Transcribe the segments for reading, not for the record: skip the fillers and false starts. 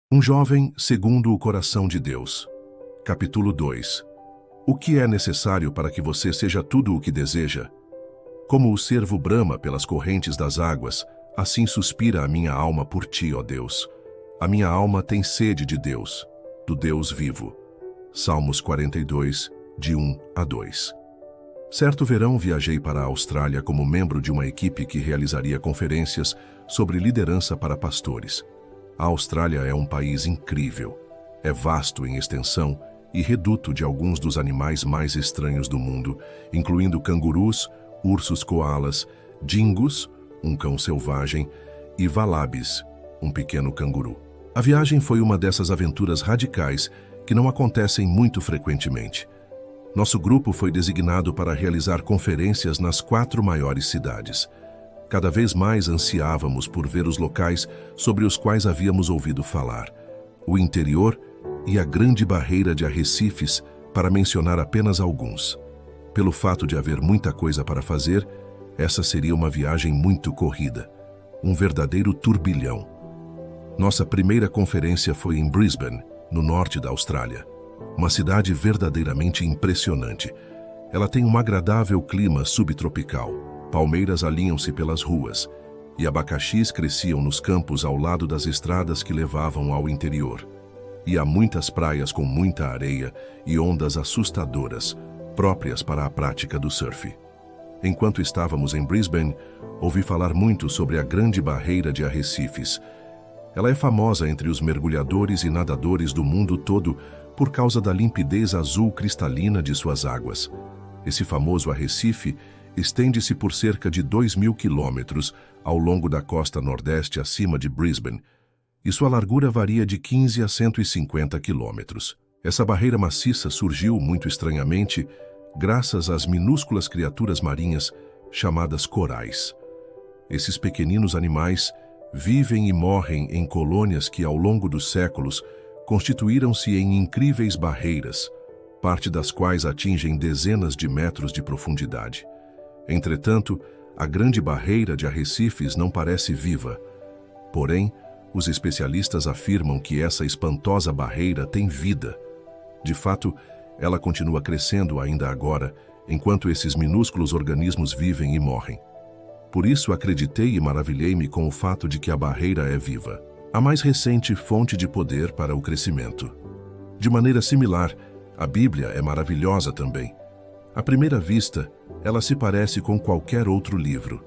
Um jovem segundo o coração de Deus. Capítulo 2. O que é necessário para que você seja tudo o que deseja? Como o cervo brama pelas correntes das águas, assim suspira a minha alma por ti, ó Deus. A minha alma tem sede de Deus, do Deus vivo. Salmos 42, de 1 a 2. Certo verão viajei para a Austrália como membro de uma equipe que realizaria conferências sobre liderança para pastores. A Austrália é um país incrível. É vasto em extensão e reduto de alguns dos animais mais estranhos do mundo, incluindo cangurus, ursos koalas, dingus, um cão selvagem, e valabis, um pequeno canguru. A viagem foi uma dessas aventuras radicais que não acontecem muito frequentemente. Nosso grupo foi designado para realizar conferências nas 4 maiores cidades. Cada vez mais ansiávamos por ver os locais sobre os quais havíamos ouvido falar. O interior e a Grande Barreira de Arrecifes, para mencionar apenas alguns. Pelo fato de haver muita coisa para fazer, essa seria uma viagem muito corrida. Um verdadeiro turbilhão. Nossa primeira conferência foi em Brisbane, no norte da Austrália. Uma cidade verdadeiramente impressionante. Ela tem um agradável clima subtropical. Palmeiras alinham-se pelas ruas, e abacaxis cresciam nos campos ao lado das estradas que levavam ao interior. E há muitas praias com muita areia e ondas assustadoras, próprias para a prática do surf. Enquanto estávamos em Brisbane, ouvi falar muito sobre a Grande Barreira de Arrecifes. Ela é famosa entre os mergulhadores e nadadores do mundo todo por causa da limpidez azul cristalina de suas águas. Esse famoso arrecife estende-se por cerca de 2.000 quilômetros ao longo da costa nordeste acima de Brisbane, e sua largura varia de 15 a 150 quilômetros. Essa barreira maciça surgiu, muito estranhamente, graças às minúsculas criaturas marinhas chamadas corais. Esses pequeninos animais vivem e morrem em colônias que, ao longo dos séculos, constituíram-se em incríveis barreiras, parte das quais atingem dezenas de metros de profundidade. Entretanto, a Grande Barreira de Arrecifes não parece viva. Porém, os especialistas afirmam que essa espantosa barreira tem vida. De fato, ela continua crescendo ainda agora, enquanto esses minúsculos organismos vivem e morrem. Por isso acreditei e maravilhei-me com o fato de que a barreira é viva, a mais recente fonte de poder para o crescimento. De maneira similar, a Bíblia é maravilhosa também. À primeira vista, ela se parece com qualquer outro livro.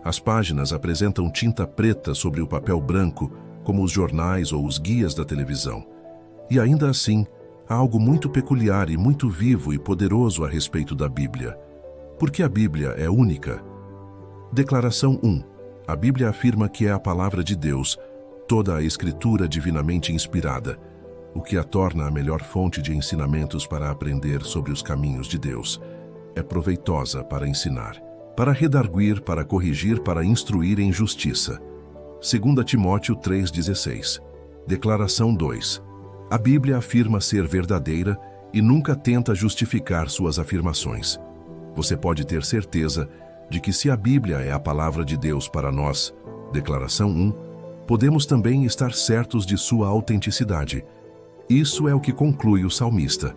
As páginas apresentam tinta preta sobre o papel branco, como os jornais ou os guias da televisão. E ainda assim, há algo muito peculiar e muito vivo e poderoso a respeito da Bíblia. Porque a Bíblia é única. Declaração 1. A Bíblia afirma que é a palavra de Deus, toda a Escritura divinamente inspirada, o que a torna a melhor fonte de ensinamentos para aprender sobre os caminhos de Deus. É proveitosa para ensinar, para redarguir, para corrigir, para instruir em justiça. 2 Timóteo 3,16. Declaração 2. A Bíblia afirma ser verdadeira e nunca tenta justificar suas afirmações. Você pode ter certeza de que se a Bíblia é a palavra de Deus para nós, declaração 1, podemos também estar certos de sua autenticidade. Isso é o que conclui o salmista.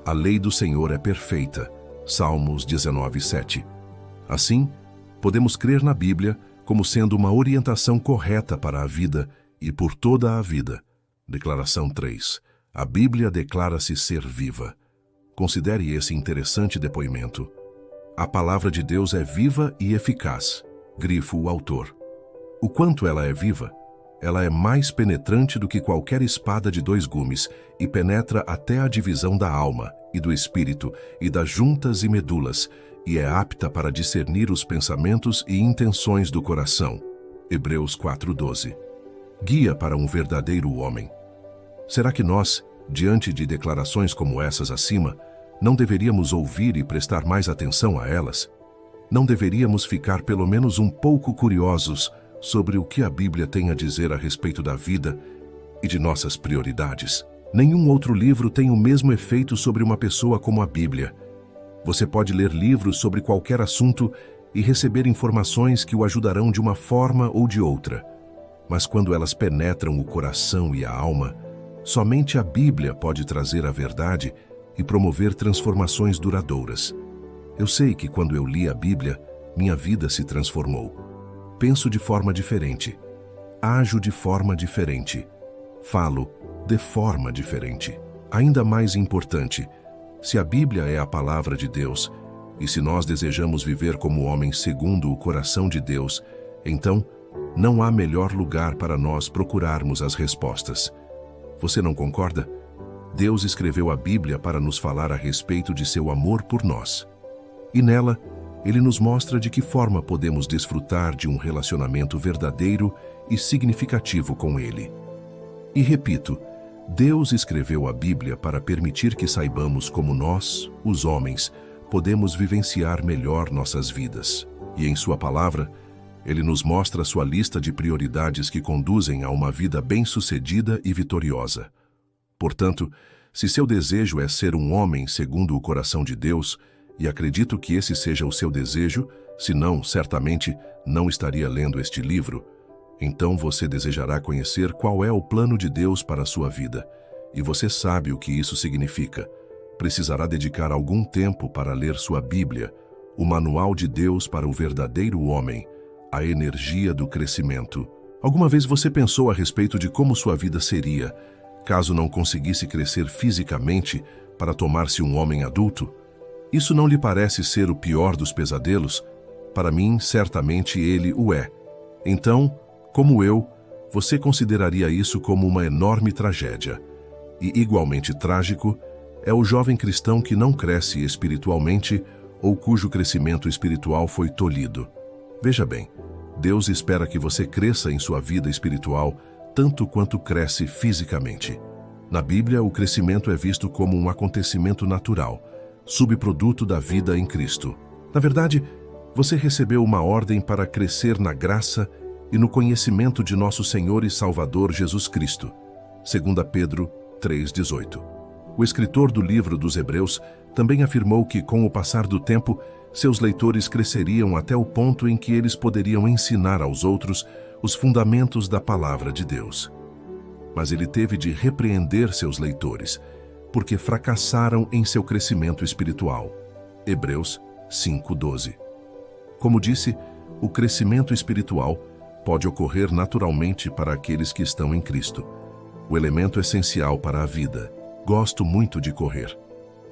A lei do Senhor é perfeita. Salmos 19:7. Assim, podemos crer na Bíblia como sendo uma orientação correta para a vida e por toda a vida. Declaração 3. A Bíblia declara-se ser viva. Considere esse interessante depoimento. A palavra de Deus é viva e eficaz. Grifo o autor. O quanto ela é viva? Ela é mais penetrante do que qualquer espada de 2 gumes e penetra até a divisão da alma e do espírito e das juntas e medulas, e é apta para discernir os pensamentos e intenções do coração. Hebreus 4:12. Guia para um verdadeiro homem. Será que nós, diante de declarações como essas acima, não deveríamos ouvir e prestar mais atenção a elas? Não deveríamos ficar pelo menos um pouco curiosos sobre o que a Bíblia tem a dizer a respeito da vida e de nossas prioridades? Nenhum outro livro tem o mesmo efeito sobre uma pessoa como a Bíblia. Você pode ler livros sobre qualquer assunto e receber informações que o ajudarão de uma forma ou de outra. mas quando elas penetram o coração e a alma, somente a Bíblia pode trazer a verdade e promover transformações duradouras. Eu sei que quando eu li a Bíblia, minha vida se transformou. Penso de forma diferente, ajo de forma diferente, falo de forma diferente. Ainda mais importante, se a Bíblia é a palavra de Deus, e se nós desejamos viver como homens segundo o coração de Deus, então não há melhor lugar para nós procurarmos as respostas. Você não concorda? Deus escreveu a Bíblia para nos falar a respeito de seu amor por nós. E nela, Ele nos mostra de que forma podemos desfrutar de um relacionamento verdadeiro e significativo com Ele. E repito, Deus escreveu a Bíblia para permitir que saibamos como nós, os homens, podemos vivenciar melhor nossas vidas. E em sua palavra, Ele nos mostra sua lista de prioridades que conduzem a uma vida bem-sucedida e vitoriosa. Portanto, se seu desejo é ser um homem segundo o coração de Deus, e acredito que esse seja o seu desejo, senão, certamente, não estaria lendo este livro, então você desejará conhecer qual é o plano de Deus para a sua vida, e você sabe o que isso significa. Precisará dedicar algum tempo para ler sua Bíblia, o manual de Deus para o verdadeiro homem, a energia do crescimento. Alguma vez você pensou a respeito de como sua vida seria, caso não conseguisse crescer fisicamente para tornar-se um homem adulto? Isso não lhe parece ser o pior dos pesadelos? Para mim, certamente ele o é. Então, como eu, você consideraria isso como uma enorme tragédia. E igualmente trágico é o jovem cristão que não cresce espiritualmente ou cujo crescimento espiritual foi tolhido. Veja bem, Deus espera que você cresça em sua vida espiritual tanto quanto cresce fisicamente. Na Bíblia, o crescimento é visto como um acontecimento natural, subproduto da vida em Cristo. Na verdade, você recebeu uma ordem para crescer na graça e no conhecimento de nosso Senhor e Salvador Jesus Cristo. 2 Pedro 3,18. O escritor do livro dos Hebreus também afirmou que, com o passar do tempo, seus leitores cresceriam até o ponto em que eles poderiam ensinar aos outros os fundamentos da palavra de Deus. Mas ele teve de repreender seus leitores, porque fracassaram em seu crescimento espiritual. Hebreus 5:12. Como disse, o crescimento espiritual pode ocorrer naturalmente para aqueles que estão em Cristo. O elemento essencial para a vida. Gosto muito de correr.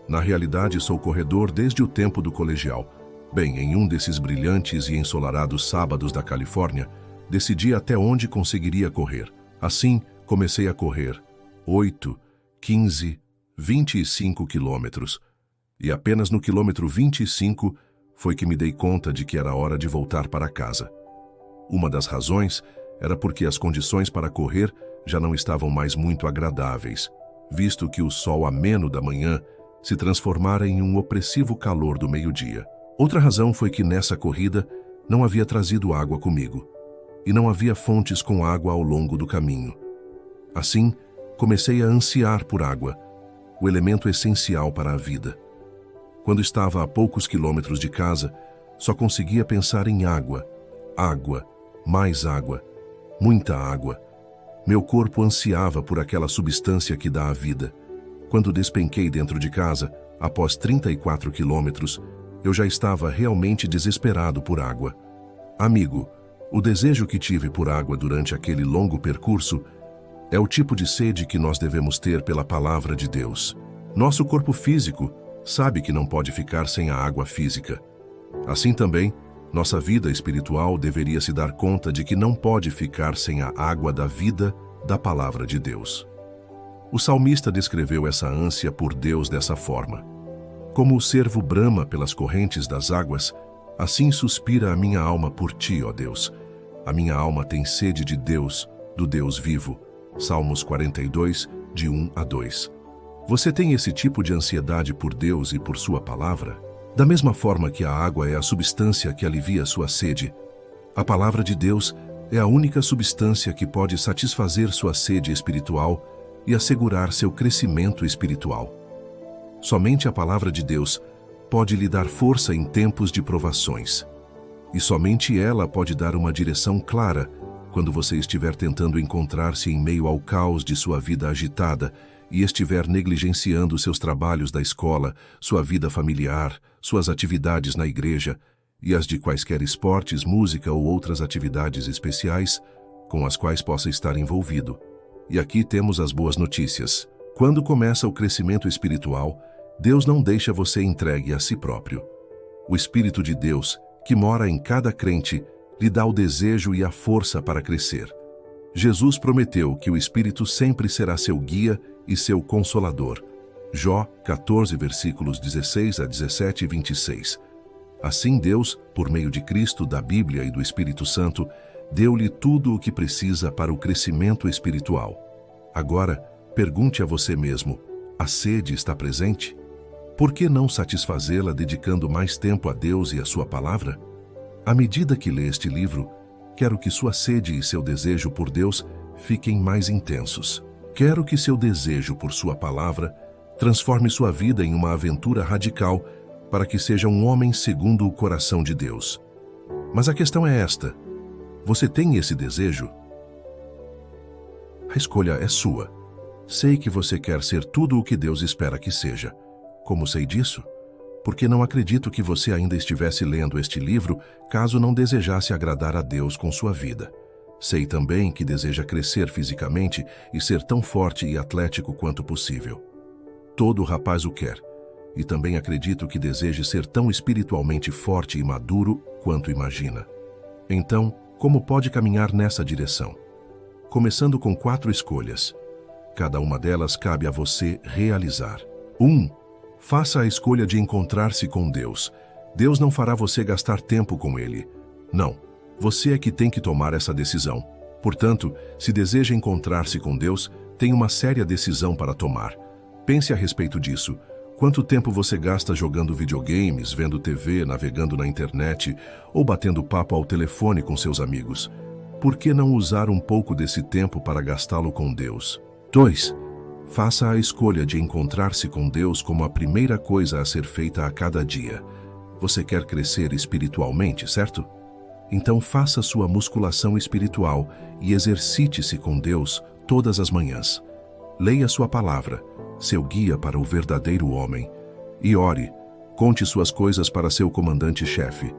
Na realidade, sou corredor desde o tempo do colegial. Bem, em um desses brilhantes e ensolarados sábados da Califórnia, decidi até onde conseguiria correr. Assim, comecei a correr 8, 15, 25 quilômetros. E apenas no quilômetro 25 foi que me dei conta de que era hora de voltar para casa. Uma das razões era porque as condições para correr já não estavam mais muito agradáveis, visto que o sol ameno da manhã se transformara em um opressivo calor do meio-dia. Outra razão foi que nessa corrida não havia trazido água comigo, e não havia fontes com água ao longo do caminho. Assim, comecei a ansiar por água, o elemento essencial para a vida. Quando estava a poucos quilômetros de casa, só conseguia pensar em água, água, mais água, muita água. Meu corpo ansiava por aquela substância que dá a vida. Quando despenquei dentro de casa, após 34 quilômetros, eu já estava realmente desesperado por água. Amigo, o desejo que tive por água durante aquele longo percurso é o tipo de sede que nós devemos ter pela palavra de Deus. Nosso corpo físico sabe que não pode ficar sem a água física. Assim também, nossa vida espiritual deveria se dar conta de que não pode ficar sem a água da vida da palavra de Deus. O salmista descreveu essa ânsia por Deus dessa forma: como o cervo brama pelas correntes das águas, assim suspira a minha alma por ti, ó Deus. A minha alma tem sede de Deus, do Deus vivo. Salmos 42, de 1 a 2. Você tem esse tipo de ansiedade por Deus e por sua palavra? Da mesma forma que a água é a substância que alivia sua sede, a palavra de Deus é a única substância que pode satisfazer sua sede espiritual e assegurar seu crescimento espiritual. Somente a palavra de Deus pode lhe dar força em tempos de provações. E somente ela pode dar uma direção clara quando você estiver tentando encontrar-se em meio ao caos de sua vida agitada e estiver negligenciando seus trabalhos da escola, sua vida familiar, suas atividades na igreja e as de quaisquer esportes, música ou outras atividades especiais com as quais possa estar envolvido. E aqui temos as boas notícias. Quando começa o crescimento espiritual, Deus não deixa você entregue a si próprio. O Espírito de Deus, que mora em cada crente, lhe dá o desejo e a força para crescer. Jesus prometeu que o Espírito sempre será seu guia e seu consolador. Jó 14, versículos 16 a 17 e 26. Assim Deus, por meio de Cristo, da Bíblia e do Espírito Santo, deu-lhe tudo o que precisa para o crescimento espiritual. Agora, pergunte a você mesmo, a sede está presente? Por que não satisfazê-la dedicando mais tempo a Deus e a sua palavra? À medida que lê este livro, quero que sua sede e seu desejo por Deus fiquem mais intensos. Quero que seu desejo por sua palavra transforme sua vida em uma aventura radical para que seja um homem segundo o coração de Deus. Mas a questão é esta: você tem esse desejo? A escolha é sua. Sei que você quer ser tudo o que Deus espera que seja. Como sei disso? Porque não acredito que você ainda estivesse lendo este livro caso não desejasse agradar a Deus com sua vida. Sei também que deseja crescer fisicamente e ser tão forte e atlético quanto possível. Todo rapaz o quer. E também acredito que deseje ser tão espiritualmente forte e maduro quanto imagina. Então, como pode caminhar nessa direção? Começando com 4 escolhas. Cada uma delas cabe a você realizar. 1. Faça a escolha de encontrar-se com Deus. Deus não fará você gastar tempo com Ele. Não, você é que tem que tomar essa decisão. Portanto, se deseja encontrar-se com Deus, tem uma séria decisão para tomar. Pense a respeito disso. Quanto tempo você gasta jogando videogames, vendo TV, navegando na internet ou batendo papo ao telefone com seus amigos? Por que não usar um pouco desse tempo para gastá-lo com Deus? 2. Faça a escolha de encontrar-se com Deus como a primeira coisa a ser feita a cada dia. Você quer crescer espiritualmente, certo? Então faça sua musculação espiritual e exercite-se com Deus todas as manhãs. Leia sua palavra, seu guia para o verdadeiro homem, e ore. Conte suas coisas para seu comandante-chefe.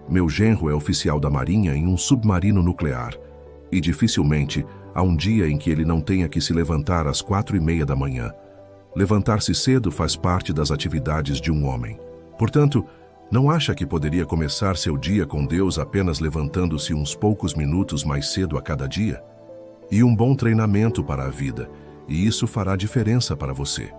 Meu genro é oficial da Marinha em um submarino nuclear, e dificilmente há um dia em que ele não tenha que se levantar às 4:30 da manhã. Levantar-se cedo faz parte das atividades de um homem. Portanto, não acha que poderia começar seu dia com Deus apenas levantando-se uns poucos minutos mais cedo a cada dia? E um bom treinamento para a vida, e isso fará diferença para você.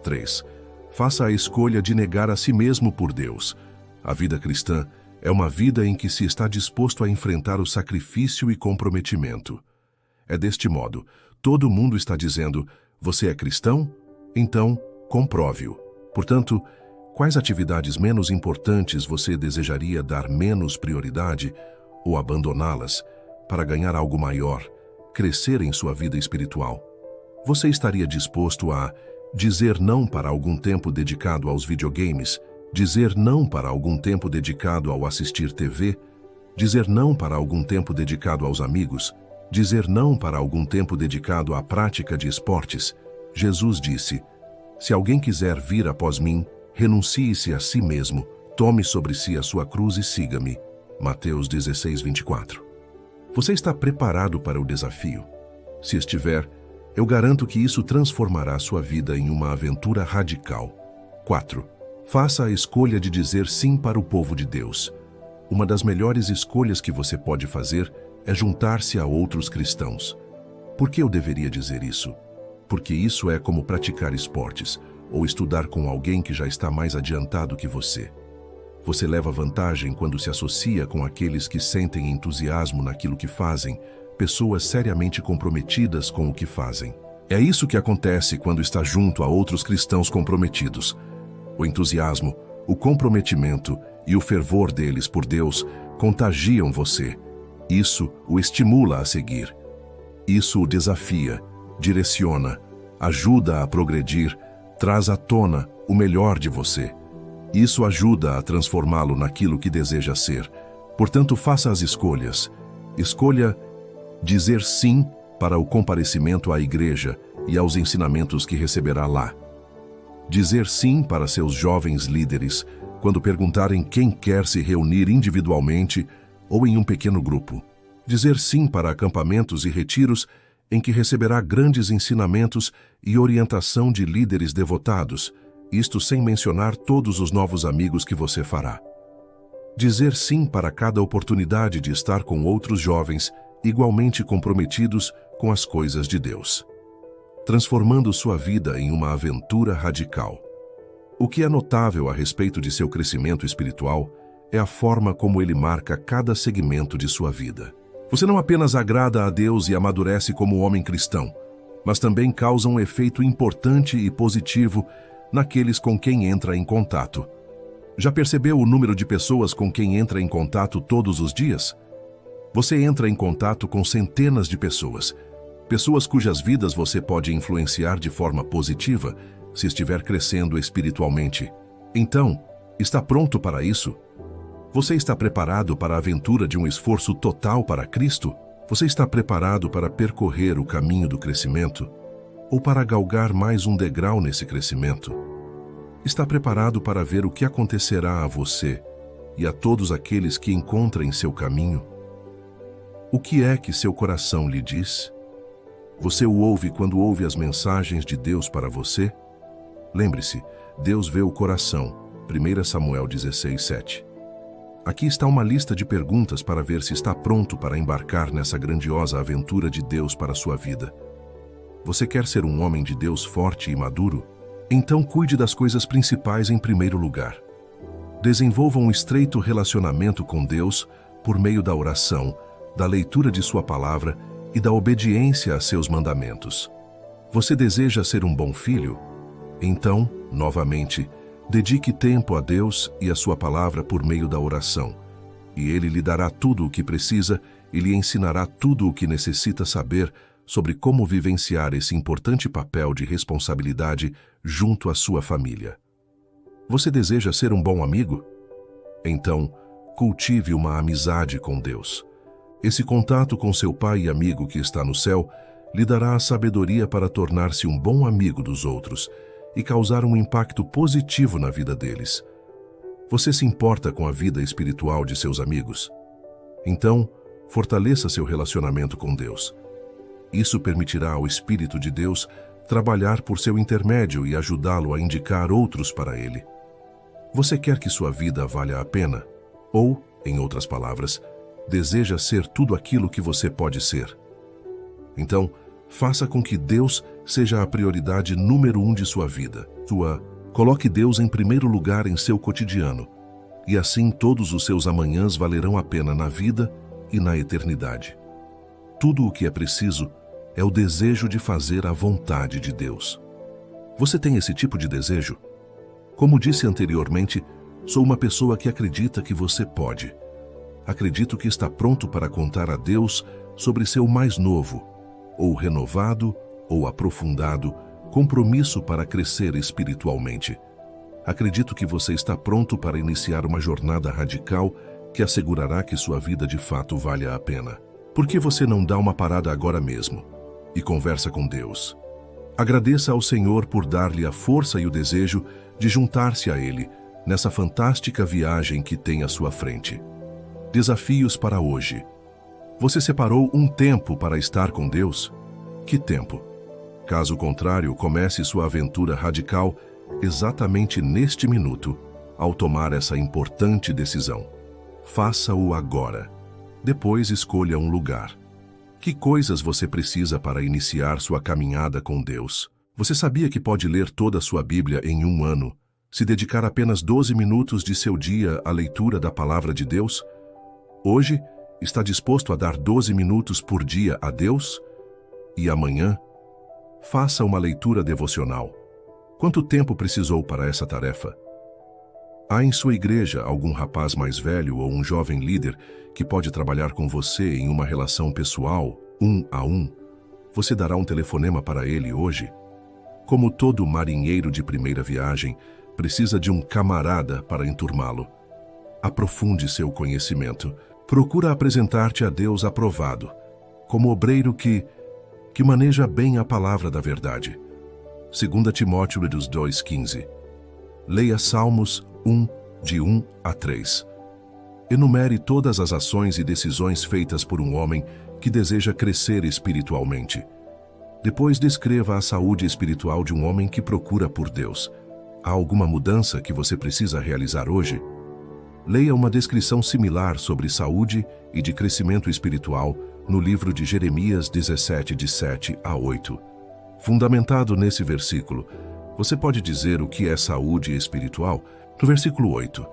3. Faça a escolha de negar a si mesmo por Deus. A vida cristã é uma vida em que se está disposto a enfrentar o sacrifício e comprometimento. É deste modo, todo mundo está dizendo, você é cristão? Então, comprove-o. Portanto, quais atividades menos importantes você desejaria dar menos prioridade ou abandoná-las para ganhar algo maior, crescer em sua vida espiritual? Você estaria disposto a dizer não para algum tempo dedicado aos videogames, dizer não para algum tempo dedicado ao assistir TV, dizer não para algum tempo dedicado aos amigos, dizer não para algum tempo dedicado à prática de esportes? Jesus disse, se alguém quiser vir após mim, renuncie-se a si mesmo, tome sobre si a sua cruz e siga-me. Mateus 16, 24. Você está preparado para o desafio? Se estiver, eu garanto que isso transformará sua vida em uma aventura radical. 4. Faça a escolha de dizer sim para o povo de Deus. Uma das melhores escolhas que você pode fazer é juntar-se a outros cristãos. Por que eu deveria dizer isso? Porque isso é como praticar esportes ou estudar com alguém que já está mais adiantado que você. Você leva vantagem quando se associa com aqueles que sentem entusiasmo naquilo que fazem, pessoas seriamente comprometidas com o que fazem. É isso que acontece quando está junto a outros cristãos comprometidos. O entusiasmo, o comprometimento e o fervor deles por Deus contagiam você. Isso o estimula a seguir. Isso o desafia, direciona, ajuda a progredir, traz à tona o melhor de você. Isso ajuda a transformá-lo naquilo que deseja ser. Portanto, faça as escolhas. Escolha Dizer sim para o comparecimento à igreja e aos ensinamentos que receberá lá. Dizer sim para seus jovens líderes quando perguntarem quem quer se reunir individualmente ou em um pequeno grupo. Dizer sim para acampamentos e retiros em que receberá grandes ensinamentos e orientação de líderes devotados, isto sem mencionar todos os novos amigos que você fará. Dizer sim para cada oportunidade de estar com outros jovens igualmente comprometidos com as coisas de Deus, transformando sua vida em uma aventura radical. O que é notável a respeito de seu crescimento espiritual é a forma como ele marca cada segmento de sua vida. Você não apenas agrada a Deus e amadurece como homem cristão, mas também causa um efeito importante e positivo naqueles com quem entra em contato. Já percebeu o número de pessoas com quem entra em contato todos os dias? Você entra em contato com centenas de pessoas, pessoas cujas vidas você pode influenciar de forma positiva se estiver crescendo espiritualmente. Então, está pronto para isso? Você está preparado para a aventura de um esforço total para Cristo? Você está preparado para percorrer o caminho do crescimento? Ou para galgar mais um degrau nesse crescimento? Está preparado para ver o que acontecerá a você e a todos aqueles que encontra em seu caminho? O que é que seu coração lhe diz? Você o ouve quando ouve as mensagens de Deus para você? Lembre-se, Deus vê o coração. 1 Samuel 16:7. Aqui está uma lista de perguntas para ver se está pronto para embarcar nessa grandiosa aventura de Deus para sua vida. Você quer ser um homem de Deus forte e maduro? Então cuide das coisas principais em primeiro lugar. Desenvolva um estreito relacionamento com Deus por meio da oração, da leitura de sua palavra e da obediência a seus mandamentos. Você deseja ser um bom filho? Então, novamente, dedique tempo a Deus e a sua palavra por meio da oração, e Ele lhe dará tudo o que precisa e lhe ensinará tudo o que necessita saber sobre como vivenciar esse importante papel de responsabilidade junto à sua família. Você deseja ser um bom amigo? Então, cultive uma amizade com Deus. Esse contato com seu pai e amigo que está no céu lhe dará a sabedoria para tornar-se um bom amigo dos outros e causar um impacto positivo na vida deles. Você se importa com a vida espiritual de seus amigos? Então, fortaleça seu relacionamento com Deus. Isso permitirá ao Espírito de Deus trabalhar por seu intermédio e ajudá-lo a indicar outros para Ele. Você quer que sua vida valha a pena? Ou, em outras palavras, deseja ser tudo aquilo que você pode ser? Então, faça com que Deus seja a prioridade número 1 de sua vida. Coloque Deus em primeiro lugar em seu cotidiano, e assim todos os seus amanhãs valerão a pena na vida e na eternidade. Tudo o que é preciso é o desejo de fazer a vontade de Deus. Você tem esse tipo de desejo? Como disse anteriormente, sou uma pessoa que acredita que você pode. Acredito que está pronto para contar a Deus sobre seu mais novo, ou renovado, ou aprofundado, compromisso para crescer espiritualmente. Acredito que você está pronto para iniciar uma jornada radical que assegurará que sua vida de fato valha a pena. Por que você não dá uma parada agora mesmo e conversa com Deus? Agradeça ao Senhor por dar-lhe a força e o desejo de juntar-se a Ele nessa fantástica viagem que tem à sua frente. Desafios para hoje. Você separou um tempo para estar com Deus? Que tempo? Caso contrário, comece sua aventura radical exatamente neste minuto, ao tomar essa importante decisão. Faça-o agora. Depois escolha um lugar. Que coisas você precisa para iniciar sua caminhada com Deus? Você sabia que pode ler toda a sua Bíblia em um ano, se dedicar apenas 12 minutos de seu dia à leitura da Palavra de Deus? Hoje, está disposto a dar 12 minutos por dia a Deus? E amanhã? Faça uma leitura devocional. Quanto tempo precisou para essa tarefa? Há em sua igreja algum rapaz mais velho ou um jovem líder que pode trabalhar com você em uma relação pessoal, 1 a 1? Você dará um telefonema para ele hoje? Como todo marinheiro de primeira viagem, precisa de um camarada para enturmá-lo. Aprofunde seu conhecimento. Procura apresentar-te a Deus aprovado, como obreiro que maneja bem a palavra da verdade. 2 Timóteo 2,15. Leia Salmos 1, de 1 a 3. Enumere todas as ações e decisões feitas por um homem que deseja crescer espiritualmente. Depois descreva a saúde espiritual de um homem que procura por Deus. Há alguma mudança que você precisa realizar hoje? Leia uma descrição similar sobre saúde e de crescimento espiritual no livro de Jeremias 17, de 7 a 8. Fundamentado nesse versículo, você pode dizer o que é saúde espiritual no versículo 8.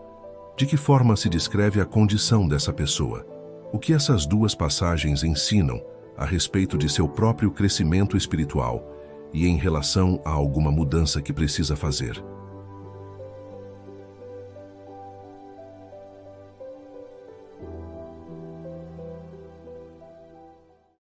De que forma se descreve a condição dessa pessoa? O que essas duas passagens ensinam a respeito de seu próprio crescimento espiritual e em relação a alguma mudança que precisa fazer?